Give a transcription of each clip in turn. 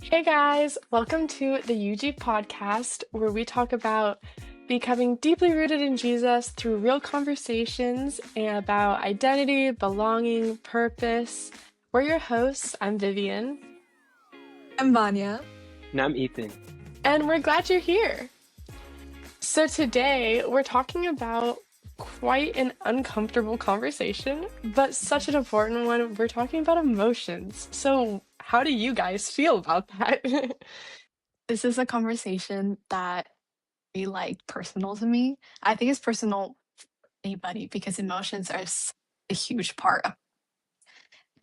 Hey guys, welcome to the UG podcast, where we talk about becoming deeply rooted in Jesus through real conversations and about identity, belonging, purpose. We're your hosts. I'm Vivian, I'm Vanya. And I'm Ethan. and we're glad you're here. So today we're talking about quite an uncomfortable conversation, but such an important one. We're talking about emotions. So, how do you guys feel about that? This is a conversation that be personal to me. I think it's personal for anybody because emotions are a huge part of,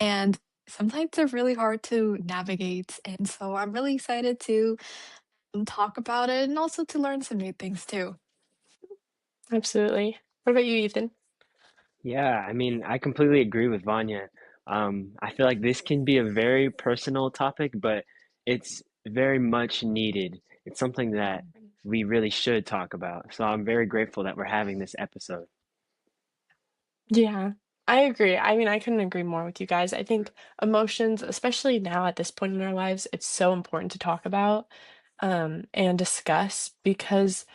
and sometimes they're really hard to navigate. And so I'm really excited to talk about it and also to learn some new things too. Absolutely. What about you, Ethan? Yeah, I completely agree with Vanya. I feel like this can be a very personal topic, but it's very much needed. It's something that we really should talk about. So I'm very grateful that we're having this episode. Yeah, I agree. I mean, I couldn't agree more with you guys. I think emotions, especially now at this point in our lives, it's so important to talk about and discuss because,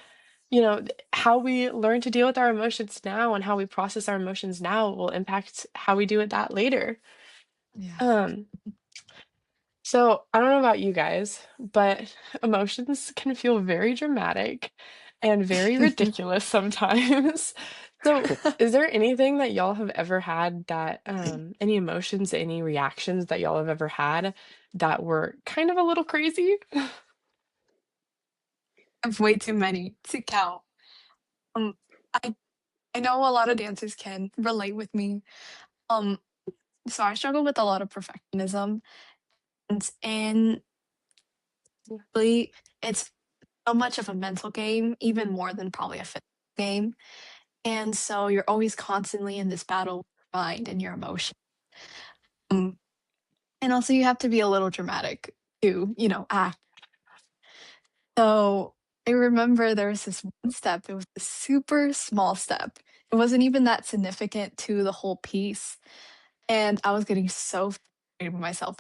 how we learn to deal with our emotions now and how we process our emotions now will impact how we do with that later. Yeah. Um, So I don't know about you guys, but emotions can feel very dramatic and very ridiculous sometimes. So is there anything that y'all have ever had that, any emotions, any reactions that y'all have ever had that were kind of a little crazy? I have way too many to count. Um, I I know a lot of dancers can relate with me. Um, so I struggle with a lot of perfectionism, and really, it's so much of a mental game, even more than probably a physical game. And so you're always constantly in this battle with your mind and your emotion. Um, and also you have to be a little dramatic to, act. So I remember there was this one step, it was a super small step. It wasn't even that significant to the whole piece. And I was getting so frustrated with myself.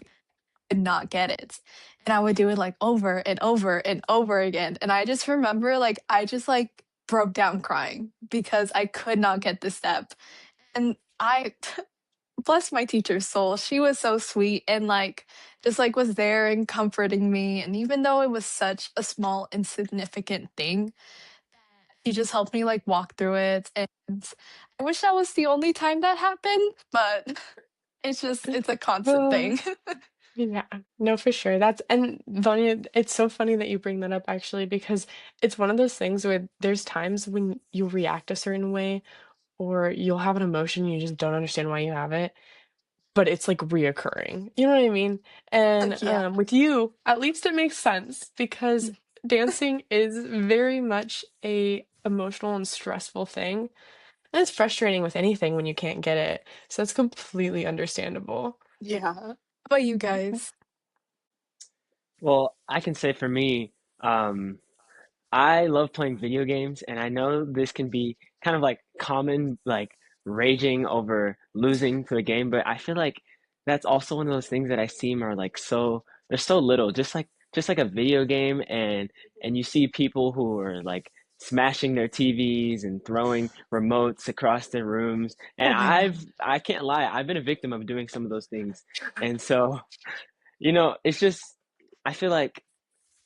Could not get it. And I would do it like over and over and over again. And I just remember I just broke down crying because I could not get the step. And I bless my teacher's soul. She was so sweet and just was there and comforting me. And even though it was such a small insignificant thing, she just helped me walk through it. And I wish that was the only time that happened, but it's a constant Uh, thing. yeah, no, for sure. That's and Vanya, it's so funny that you bring that up actually because it's one of those things where there's times when you react a certain way or you'll have an emotion you just don't understand why you have it, but it's like reoccurring. You know what I mean? And Yeah. with you, at least it makes sense because dancing is very much a emotional and stressful thing. And it's frustrating with anything when you can't get it. So it's completely understandable. Yeah. How about you guys? Well, I can say for me, um, I love playing video games, and I know this can be kind of like common, like raging over losing to the game, but I feel like that's also one of those things that I seem are like they're so little, just like a video game, and you see people who are like smashing their TVs and throwing remotes across their rooms, and Oh my God. I can't lie, I've been a victim of doing some of those things, and so it's just I feel like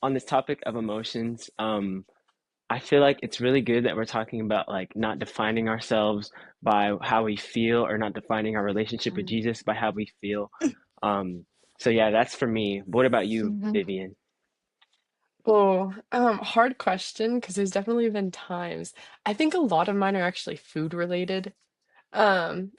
on this topic of emotions, I feel like it's really good that we're talking about like not defining ourselves by how we feel or not defining our relationship with Jesus by how we feel. Um, so yeah, that's for me. What about you, Mhm. Vivian? Oh, hard question because there's definitely been times. I think a lot of mine are actually food related.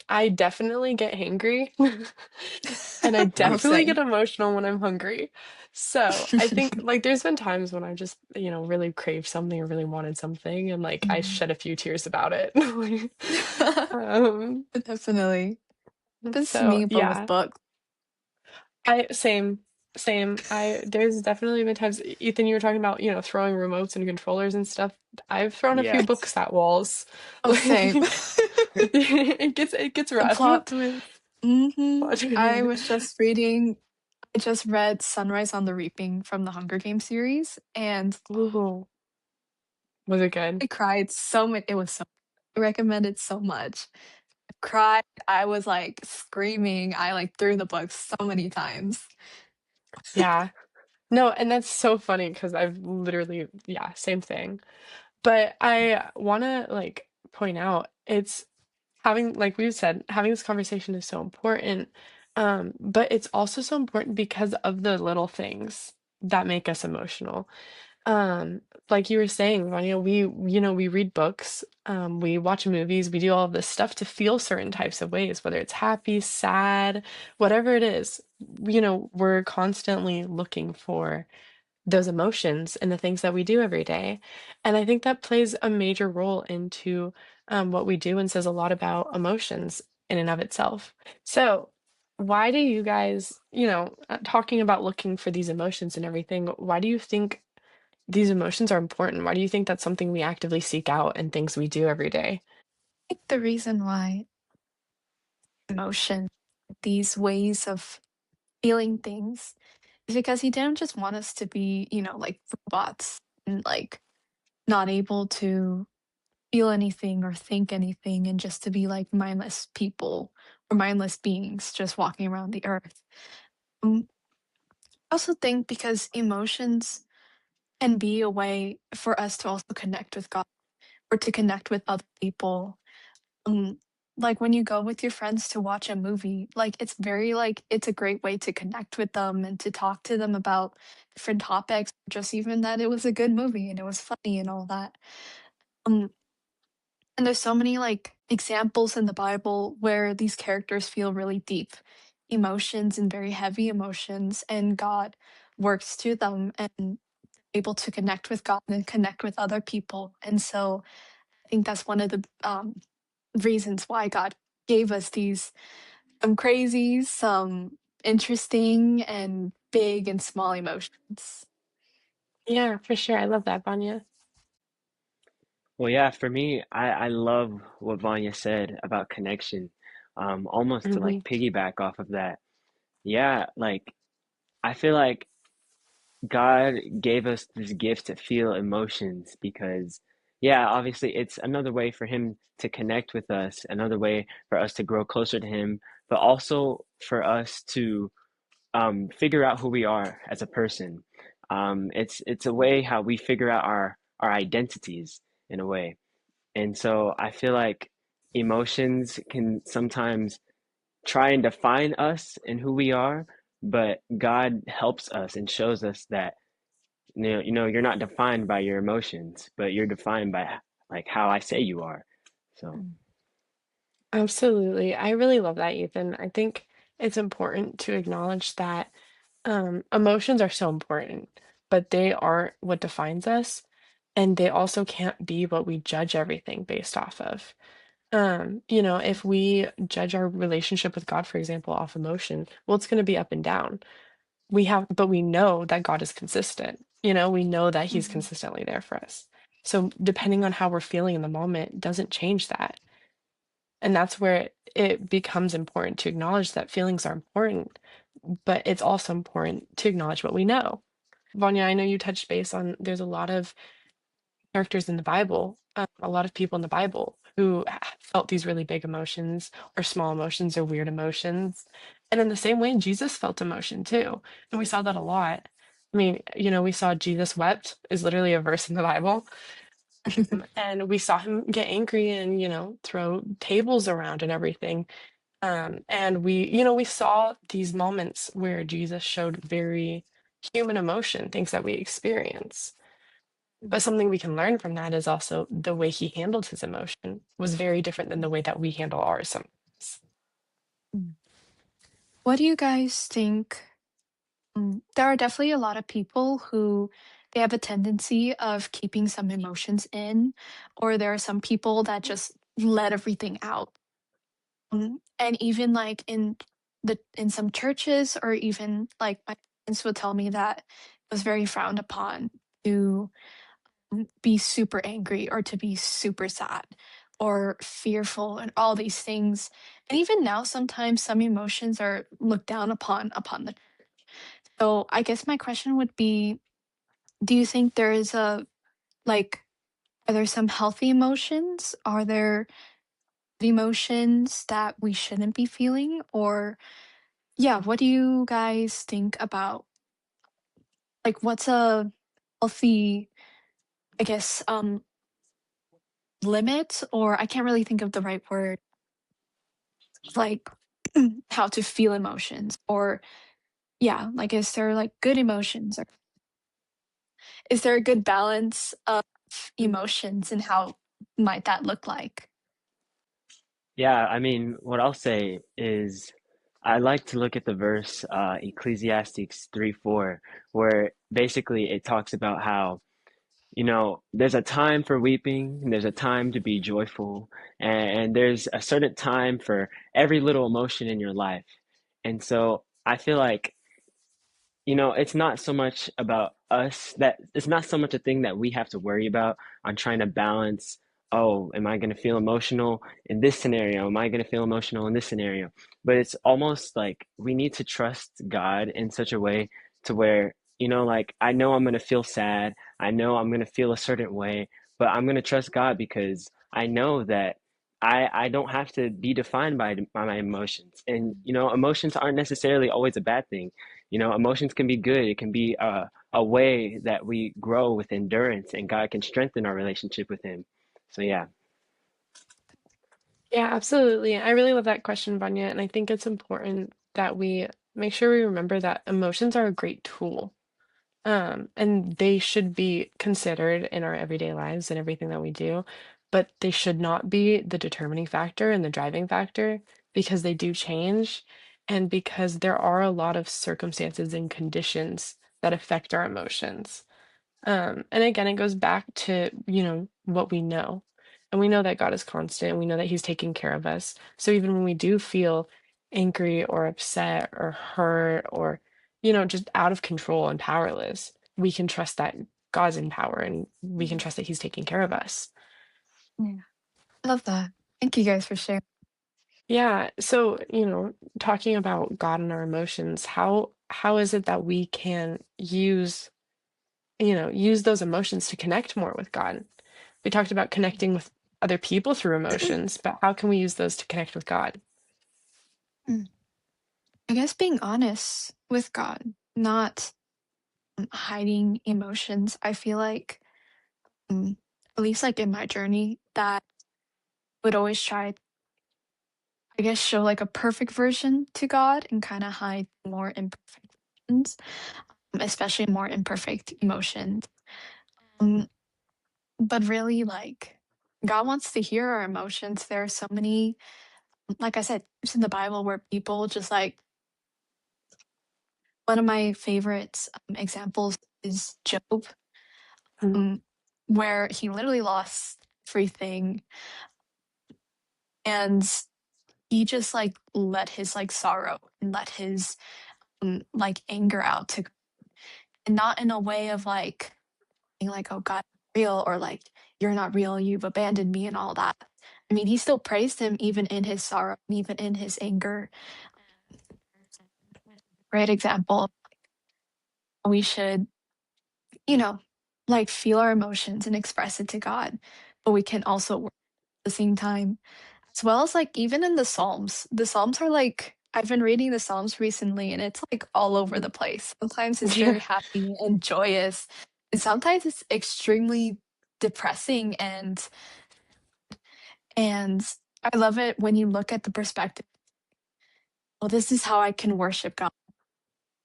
I definitely get hangry and I Oh, definitely get same. emotional when I'm hungry. So I think like there's been times when I just, really craved something or really wanted something and like I Mhm. shed a few tears about it. Um, Definitely. Happens to so me, but with yeah. books. Same. There's definitely been times, Ethan, you were talking about, throwing remotes and controllers and stuff. I've thrown a few Yes. books at walls. Oh, same. Like it gets A rough. plot twist. I was just reading. I just read Sunrise on the Reaping from the Hunger Games series, and Ooh, was it good? I cried so much. It was so I recommend it so much. I cried, I was, like, screaming, I, like, threw the book so many times. Yeah. No, and that's so funny because 'cause I've literally yeah, same thing. But I wanna, like, point out, it's having like we said, having this conversation is so important, but it's also so important because of the little things that make us emotional. Like you were saying, Vanya, we read books, we watch movies, we do all of this stuff to feel certain types of ways, whether it's happy, sad, whatever it is. We're constantly looking for those emotions and the things that we do every day. And I think that plays a major role into what we do and says a lot about emotions in and of itself. So, why do you guys, talking about looking for these emotions and everything, why do you think these emotions are important? Why do you think that's something we actively seek out and things we do every day? I think the reason why emotion, these ways of feeling things, is because he didn't just want us to be, like robots and like not able to feel anything or think anything and just to be like mindless people or mindless beings just walking around the earth. I also think because emotions can be a way for us to also connect with God or to connect with other people. Um, like when you go with your friends to watch a movie, like it's very like it's a great way to connect with them and to talk to them about different topics, just even that it was a good movie and it was funny and all that. Um, and there's so many like examples in the Bible where these characters feel really deep emotions and very heavy emotions, and God works through them and able to connect with God and connect with other people. And so I think that's one of the reasons why God gave us these some crazy, some interesting, and big and small emotions. Yeah, for sure. I love that, Vanya. Well, yeah, for me, I love what Vanya said about connection. Almost to Hmm. like piggyback off of that. Yeah, like I feel like God gave us this gift to feel emotions because, yeah, obviously it's another way for Him to connect with us, another way for us to grow closer to Him, but also for us to figure out who we are as a person. It's a way how we figure out our identities in a way. And so I feel like emotions can sometimes try and define us and who we are, but God helps us and shows us that you're not defined by your emotions, but you're defined by like how I say you are. So, Mm, Absolutely. I really love that, Ethan. I think it's important to acknowledge that emotions are so important, but they aren't what defines us, and they also can't be what we judge everything based off of. If we judge our relationship with God, for example, off emotion, well, it's going to be up and down. But we know that God is consistent. We know that He's mhm, consistently there for us. So depending on how we're feeling in the moment doesn't change that. And that's where it becomes important to acknowledge that feelings are important, but it's also important to acknowledge what we know. Vanya, I know you touched base on there's a lot of characters in the Bible, a lot of people in the Bible who felt these really big emotions or small emotions or weird emotions. And in the same way, Jesus felt emotion too. And we saw that a lot. I mean, we saw Jesus wept is literally a verse in the Bible. And we saw him get angry and, throw tables around and everything. And we saw these moments where Jesus showed very human emotion, things that we experience. But something we can learn from that is also the way he handled his emotion was very different than the way that we handle ours sometimes. mm. What do you guys think? There are definitely a lot of people who they have a tendency of keeping some emotions in, or there are some people that just let everything out. And even like in some churches, or even like my friends would tell me that it was very frowned upon to be super angry or to be super sad or fearful and all these things. And even now, sometimes some emotions are looked down upon the. So I guess my question would be, do you think there is a like are there some healthy emotions? Are there emotions that we shouldn't be feeling? Or yeah, what do you guys think about like what's a healthy, I guess, limit? Or I can't really think of the right word, like how to feel emotions. Or yeah, like is there like good emotions? Or is there a good balance of emotions and how might that look like? Yeah, I mean, what I'll say is I like to look at the verse Ecclesiastes 3:4, where basically it talks about how, there's a time for weeping and there's a time to be joyful, and there's a certain time for every little emotion in your life. And so I feel like it's not so much about us that it's not so much a thing that we have to worry about on trying to balance, oh, am I going to feel emotional in this scenario? Am I going to feel emotional in this scenario? But it's almost like we need to trust God in such a way to where, like I know I'm going to feel sad. I know I'm going to feel a certain way, but I'm going to trust God because I know that I don't have to be defined by my emotions. And, emotions aren't necessarily always a bad thing. Emotions can be good. It can be a way that we grow with endurance, and God can strengthen our relationship with Him. So, yeah. Yeah, absolutely. I really love that question, Vanya, and I think it's important that we make sure we remember that emotions are a great tool. And they should be considered in our everyday lives and everything that we do, but they should not be the determining factor and the driving factor because they do change and because there are a lot of circumstances and conditions that affect our emotions. And again, it goes back to, what we know. And we know that God is constant. We know that He's taking care of us. So even when we do feel angry or upset or hurt or, just out of control and powerless, we can trust that God's in power and we can trust that He's taking care of us. Yeah. I love that. Thank you guys for sharing. Yeah. So, talking about God and our emotions, how is it that we can use those emotions to connect more with God? We talked about connecting with other people through emotions, but how can we use those to connect with God? Mm. I guess being honest with God, not hiding emotions. I feel like, at least like in my journey, that would always try, I guess, show like a perfect version to God and kind of hide more imperfect emotions, especially more imperfect emotions. Um, but really, like, God wants to hear our emotions. There are so many, like I said, times in the Bible where people just like, one of my favorite examples is Job, Mm. um, where he literally lost everything and he just like let his like sorrow and let his like anger out to, and not in a way of like being like, oh God, real, or like you're not real, you've abandoned me and all that. I mean, he still praised him even in his sorrow and even in his anger. Great example. We should, you know, like feel our emotions and express it to God, but we can also work at the same time. As well as like even in the Psalms. The Psalms are like, I've been reading the Psalms recently and it's like all over the place. Sometimes it's Yeah, very happy and joyous, and sometimes it's extremely depressing and I love it when you look at the perspective, well, this is how I can worship God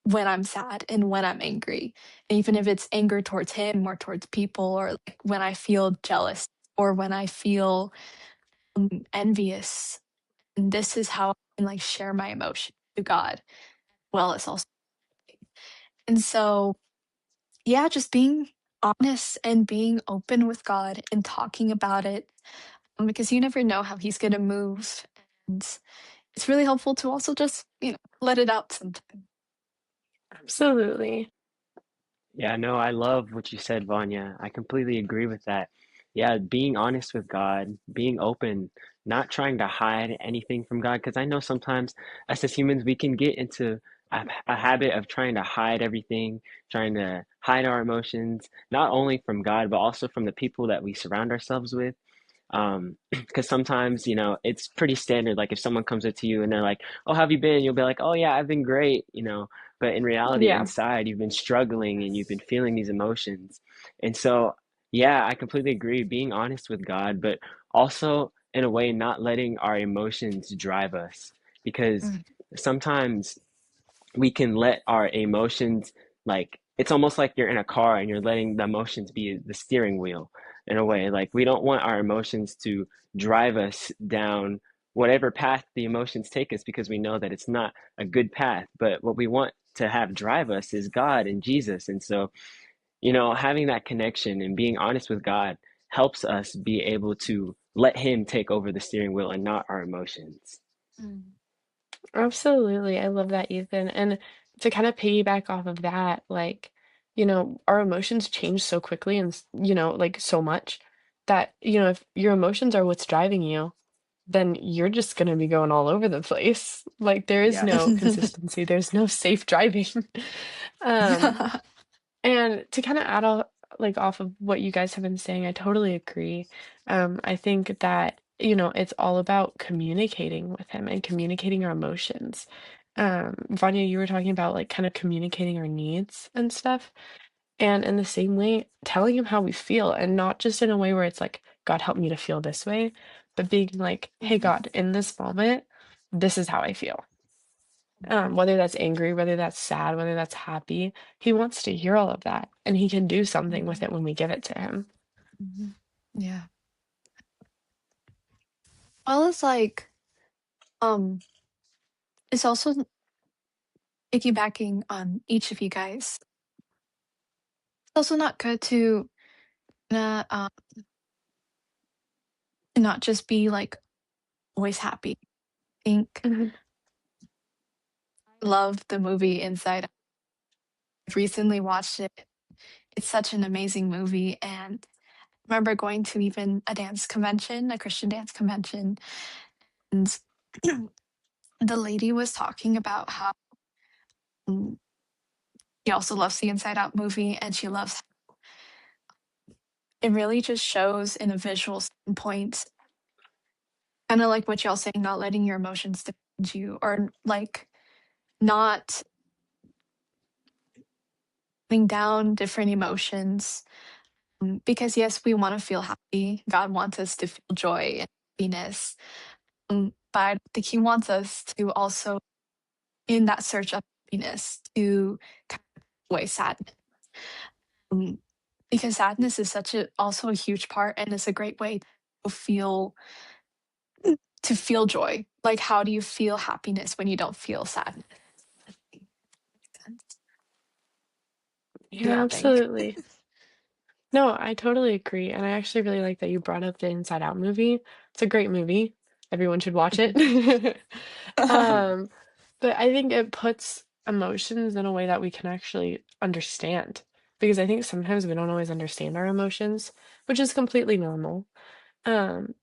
when I'm sad and when I'm angry. And even if it's anger towards him or towards people, or like when I feel jealous or when I feel envious, and this is how I can like share my emotion to God. Well, it's also, and so yeah, just being honest and being open with God and talking about it, because you never know how He's gonna move, and it's really helpful to also just let it out sometimes. absolutely. Yeah, no, I love what you said, Vanya. I completely agree with that. Yeah, being honest with God, being open, not trying to hide anything from God, because I know sometimes us as humans, we can get into a habit of trying to hide everything, trying to hide our emotions, not only from God, but also from the people that we surround ourselves with. Because sometimes, it's pretty standard. Like if someone comes up to you and they're like, "Oh, how have you been?" You'll be like, "Oh yeah, I've been great." But in reality, Yeah. inside, you've been struggling and you've been feeling these emotions. And so, yeah, I completely agree. Being honest with God, but also in a way, not letting our emotions drive us. Because Mm. sometimes we can let our emotions, like it's almost like you're in a car and you're letting the emotions be the steering wheel in a way. Like we don't want our emotions to drive us down whatever path the emotions take us, because we know that it's not a good path. But what we want to have drive us is God and Jesus. And so, having that connection and being honest with God helps us be able to let him take over the steering wheel and not our emotions. Mm. Absolutely. I love that, Ethan. And to kind of piggyback off of that, like, our emotions change so quickly and, like so much that, if your emotions are what's driving you, then you're just going to be going all over the place. Like, there is Yeah. no consistency, there's no safe driving. um, and to kind of add all like off of what you guys have been saying, I totally agree. I think that, it's all about communicating with him and communicating our emotions. Vanya, you were talking about like kind of communicating our needs and stuff. And in the same way, telling him how we feel and not just in a way where it's like, God, help me to feel this way, but being like, hey, Mhm. God, in this moment, this is how I feel. Whether that's angry, whether that's sad, whether that's happy, he wants to hear all of that, and he can do something with Mhm. it when we give it to him. Mhm. Yeah. Well, it's like, um, it's also piggybacking on each of you guys. It's also not good to uh, um, not just be like always happy. I think Mhm, I love the movie Inside Out. I've recently watched it. It's such an amazing movie, and I remember going to even a dance convention, a Christian dance convention, and the lady was talking about how mm, she also loves the Inside Out movie, and she loves it. Really just shows in a visual standpoint, kind of like what y'all saying, not letting your emotions define you, or like not putting down different emotions. Because yes, we want to feel happy. God wants us to feel joy and happiness. But I think He wants us to also, in that search of happiness, to kind of put away sadness. Um, because sadness is such a also a huge part, and it's a great way to feel to feel joy. Like, how do you feel happiness when you don't feel sadness? Makes sense. Do yeah, y'all think? absolutely. No, I totally agree, and I actually really like that you brought up the Inside Out movie. It's a great movie. Everyone should watch it. Um, but I think it puts emotions in a way that we can actually understand, because I think sometimes we don't always understand our emotions, which is completely normal. Um,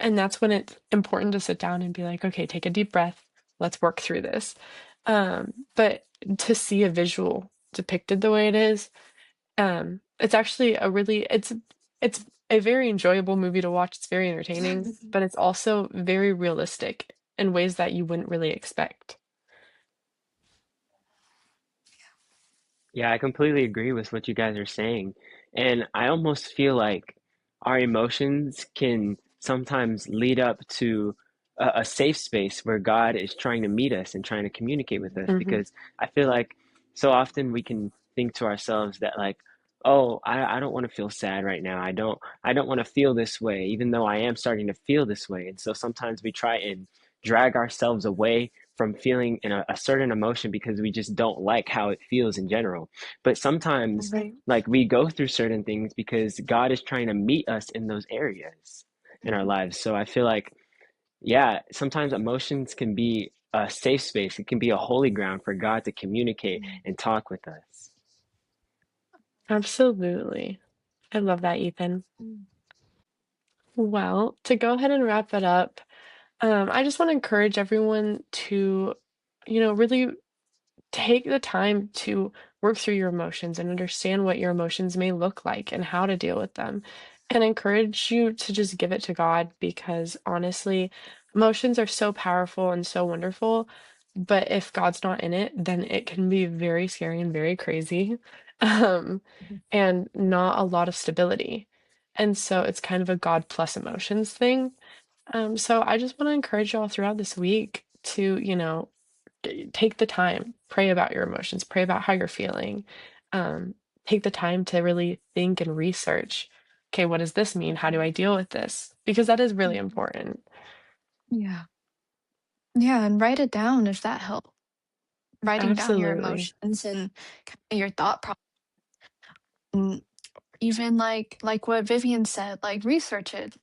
and that's when it's important to sit down and be like, okay, take a deep breath. Let's work through this. But to see a visual depicted the way it is, it's actually it's a very enjoyable movie to watch. It's very entertaining, but it's also very realistic in ways that you wouldn't really expect. Yeah, I completely agree with what you guys are saying. And I almost feel like our emotions can sometimes lead up to a safe space where God is trying to meet us and trying to communicate with us. Mhm. Because I feel like so often we can think to ourselves that like, oh, I don't want to feel sad right now. I don't want to feel this way, even though I am starting to feel this way. And so sometimes we try and drag ourselves away from feeling a certain emotion because we just don't like how it feels in general. But sometimes, Right. like, we go through certain things because God is trying to meet us in those areas in our lives. So I feel like, yeah, sometimes emotions can be a safe space, it can be a holy ground for God to communicate and talk with us. Absolutely. I love that, Ethan. Well, to go ahead and wrap it up, I just want to encourage everyone to, really take the time to work through your emotions and understand what your emotions may look like and how to deal with them. And encourage you to just give it to God because honestly, emotions are so powerful and so wonderful. But if God's not in it, then it can be very scary and very crazy, um, Mhm. and not a lot of stability. And so it's kind of a God plus emotions thing. So I just want to encourage y'all throughout this week to, take the time, pray about your emotions, pray about how you're feeling. Um, Take the time to really think and research. Okay, what does this mean? How do I deal with this? Because that is really Mhm. important. Yeah. Yeah, and write it down if that helps. Writing down your Absolutely. emotions and kinda your thought process. Even like what Vivian said, like, research it.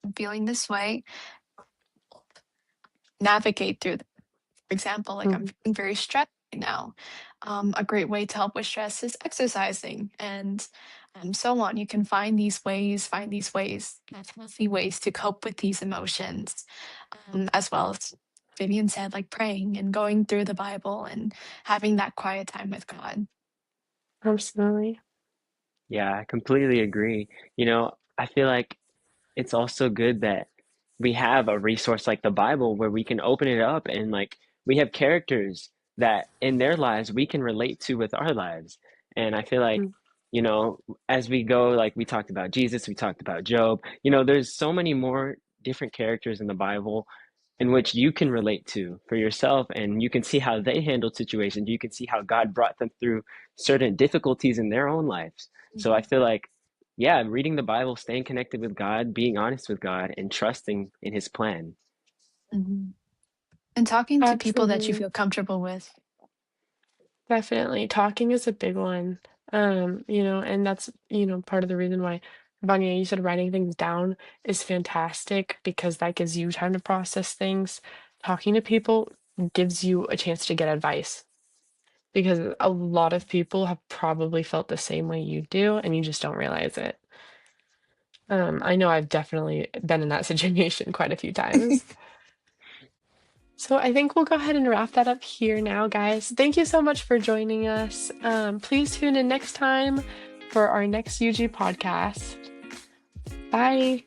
I'm feeling this way, navigate through For example, like I'm Mhm. feeling very stressed right now. A great way to help with stress is exercising and so on. You can find these ways, healthy ways to cope with these emotions, as well as Vivian said, like praying and going through the Bible and having that quiet time with God. Absolutely. Yeah, I completely agree. I feel like it's also good that we have a resource like the Bible where we can open it up and like we have characters that in their lives we can relate to with our lives. And I feel like, Mm. you know, as we go, like we talked about Jesus, we talked about Job, there's so many more different characters in the Bible in which you can relate to for yourself and you can see how they handled situations. You can see how God brought them through certain difficulties in their own lives. So I Mhm, feel like, yeah, reading the Bible, staying connected with God, being honest with God, and trusting in His plan. mhm. And talking to people that you Absolutely. feel comfortable with. Definitely. Talking is a big one. And that's, part of the reason why, Vanya, you said writing things down is fantastic because that gives you time to process things. Talking to people gives you a chance to get advice because a lot of people have probably felt the same way you do and you just don't realize it. I know I've definitely been in that situation quite a few times. So I think we'll go ahead and wrap that up here now, guys. Thank you so much for joining us. Please tune in next time for our next UG podcast. Bye.